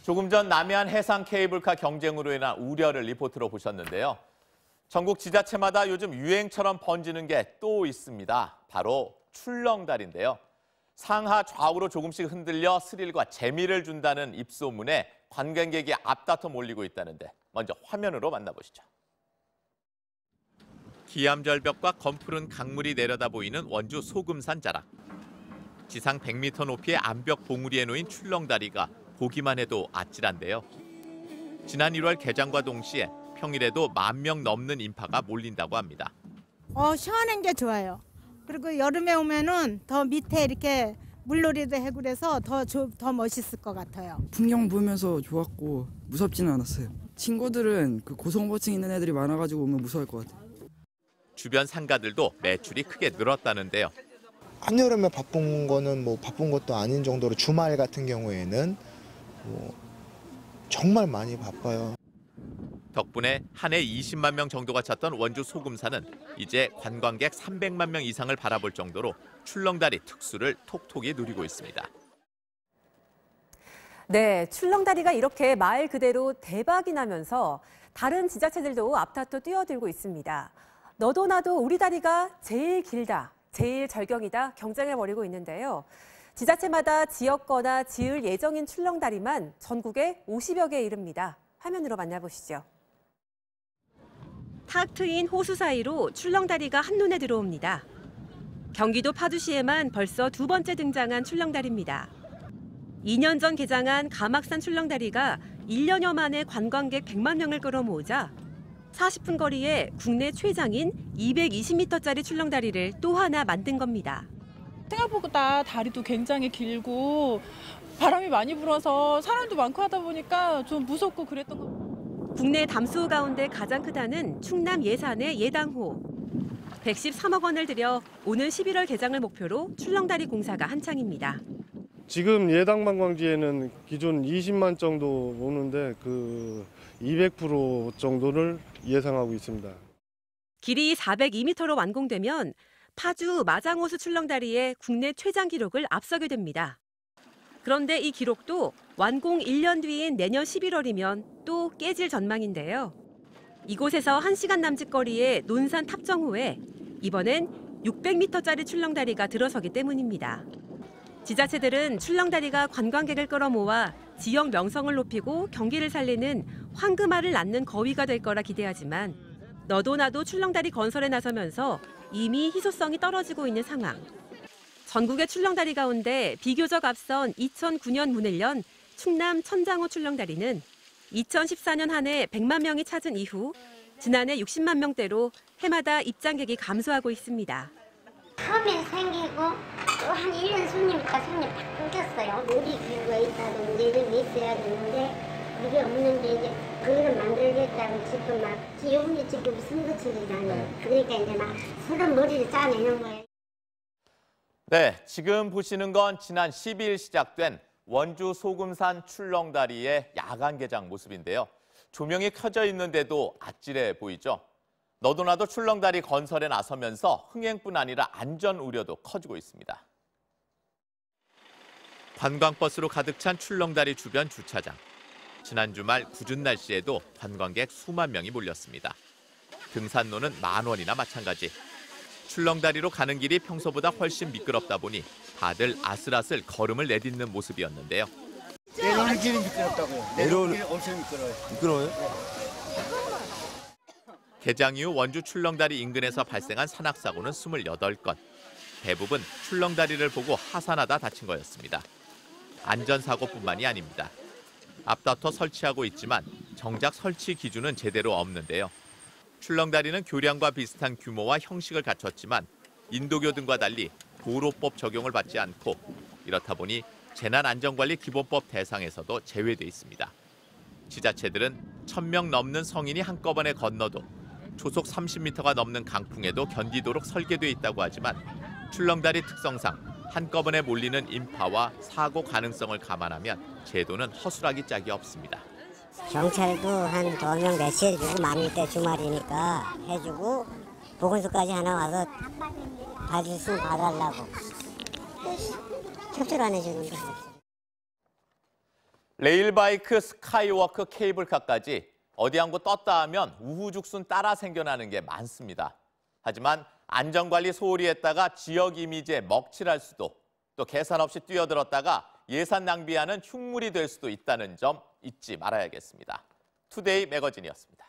조금 전 남해안 해상 케이블카 경쟁으로 인한 우려를 리포트로 보셨는데요. 전국 지자체마다 요즘 유행처럼 번지는 게 또 있습니다. 바로 출렁다리인데요. 상하 좌우로 조금씩 흔들려 스릴과 재미를 준다는 입소문에 관광객이 앞다퉈 몰리고 있다는데 먼저 화면으로 만나보시죠. 기암절벽과 검푸른 강물이 내려다 보이는 원주 소금산 자락. 지상 100m 높이의 암벽 봉우리에 놓인 출렁다리가 보기만 해도 아찔한데요. 지난 1월 개장과 동시에 평일에도 10,000명 넘는 인파가 몰린다고 합니다. 시원한 게 좋아요. 그리고 여름에 오면은 더 밑에 이렇게 물놀이도 하고 그래서 더 멋있을 것 같아요. 풍경 보면서 좋았고 무섭지는 않았어요. 친구들은 고소공포증 있는 애들이 많아가지고 오면 무서울 것 같아요. 주변 상가들도 매출이 크게 늘었다는데요. 한여름에 바쁜 거는 바쁜 것도 아닌 정도로 주말 같은 경우에는 정말 많이 바빠요. 덕분에 한 해 20만 명 정도가 찾던 원주 소금산은 이제 관광객 300만 명 이상을 바라볼 정도로 출렁다리 특수를 톡톡히 누리고 있습니다. 네, 출렁다리가 이렇게 말 그대로 대박이 나면서 다른 지자체들도 앞다퉈 뛰어들고 있습니다. 너도 나도 우리 다리가 제일 길다, 제일 절경이다 경쟁을 벌이고 있는데요. 지자체마다 지었거나 지을 예정인 출렁다리만 전국에 50여 개에 이릅니다. 화면으로 만나보시죠. 탁 트인 호수 사이로 출렁다리가 한눈에 들어옵니다. 경기도 파주시에만 벌써 두 번째 등장한 출렁다리입니다. 2년 전 개장한 가막산 출렁다리가 1년여 만에 관광객 100만 명을 끌어모으자 40분 거리에 국내 최장인 220m짜리 출렁다리를 또 하나 만든 겁니다. 생각보다 다리도 굉장히 길고 바람이 많이 불어서 사람도 많고 하다 보니까 좀 무섭고 그랬던 것 같아요. 국내 담수호 가운데 가장 크다는 충남 예산의 예당호. 113억 원을 들여 오는 11월 개장을 목표로 출렁다리 공사가 한창입니다. 지금 예당 관광지에는 기존 20만 정도 오는데 200% 정도를 예상하고 있습니다. 길이 402m로 완공되면 파주 마장호수 출렁다리의 국내 최장 기록을 앞서게 됩니다. 그런데 이 기록도 완공 1년 뒤인 내년 11월이면 또 깨질 전망인데요. 이곳에서 1시간 남짓 거리의 논산 탑정호에 이번엔 600m짜리 출렁다리가 들어서기 때문입니다. 지자체들은 출렁다리가 관광객을 끌어모아 지역 명성을 높이고 경기를 살리는 황금알을 낳는 거위가 될 거라 기대하지만 너도 나도 출렁다리 건설에 나서면서 이미 희소성이 떨어지고 있는 상황. 전국의 출렁다리 가운데 비교적 앞선 2009년 문을 연 충남 천장호 출렁다리는 2014년 한 해 100만 명이 찾은 이후 지난해 60만 명대로 해마다 입장객이 감소하고 있습니다. 처음엔 생기고 또 한 1년 손님이니까 손님 팍 끊겼어요. 놀이기구가 있다든지 이런 게 있어야 되는데 그게 없는데 이제 그거를 만들겠다고 지금 막 기업이 지금 선거철이잖아요. 그러니까 이제 막 서로 머리를 짜내는 거예요. 네, 지금 보시는 건 지난 12일 시작된 원주 소금산 출렁다리의 야간 개장 모습인데요. 조명이 켜져 있는데도 아찔해 보이죠? 너도 나도 출렁다리 건설에 나서면서 흥행뿐 아니라 안전 우려도 커지고 있습니다. 관광버스로 가득 찬 출렁다리 주변 주차장. 지난 주말 궂은 날씨에도 관광객 수만 명이 몰렸습니다. 등산로는 10,000원이나 마찬가지. 출렁다리로 가는 길이 평소보다 훨씬 미끄럽다 보니 다들 아슬아슬 걸음을 내딛는 모습이었는데요. 내려오는 길이 미끄럽다고요. 내려오는 길이 엄청 미끄러워요. 미끄러워요? 개장 이후 원주 출렁다리 인근에서 발생한 산악사고는 28건. 대부분 출렁다리를 보고 하산하다 다친 거였습니다. 안전사고뿐만이 아닙니다. 앞다퉈 설치하고 있지만 정작 설치 기준은 제대로 없는데요. 출렁다리는 교량과 비슷한 규모와 형식을 갖췄지만 인도교 등과 달리 도로법 적용을 받지 않고 이렇다 보니 재난안전관리 기본법 대상에서도 제외돼 있습니다. 지자체들은 1,000명 넘는 성인이 한꺼번에 건너도 초속 30m가 넘는 강풍에도 견디도록 설계돼 있다고 하지만 출렁다리 특성상 한꺼번에 몰리는 인파와 사고 가능성을 감안하면 제도는 허술하기 짝이 없습니다. 경찰도 한 2명 배치해주고 만일 때 주말이니까 해주고 보건소까지 하나 와서 봐줄 수 봐달라고 협조를 안 해주는 거죠. 레일바이크, 스카이워크, 케이블카까지 어디 한 곳 떴다 하면 우후죽순 따라 생겨나는 게 많습니다. 하지만 안전관리 소홀히 했다가 지역 이미지에 먹칠할 수도, 또 계산 없이 뛰어들었다가 예산 낭비하는 흉물이 될 수도 있다는 점 잊지 말아야겠습니다. 투데이 매거진이었습니다.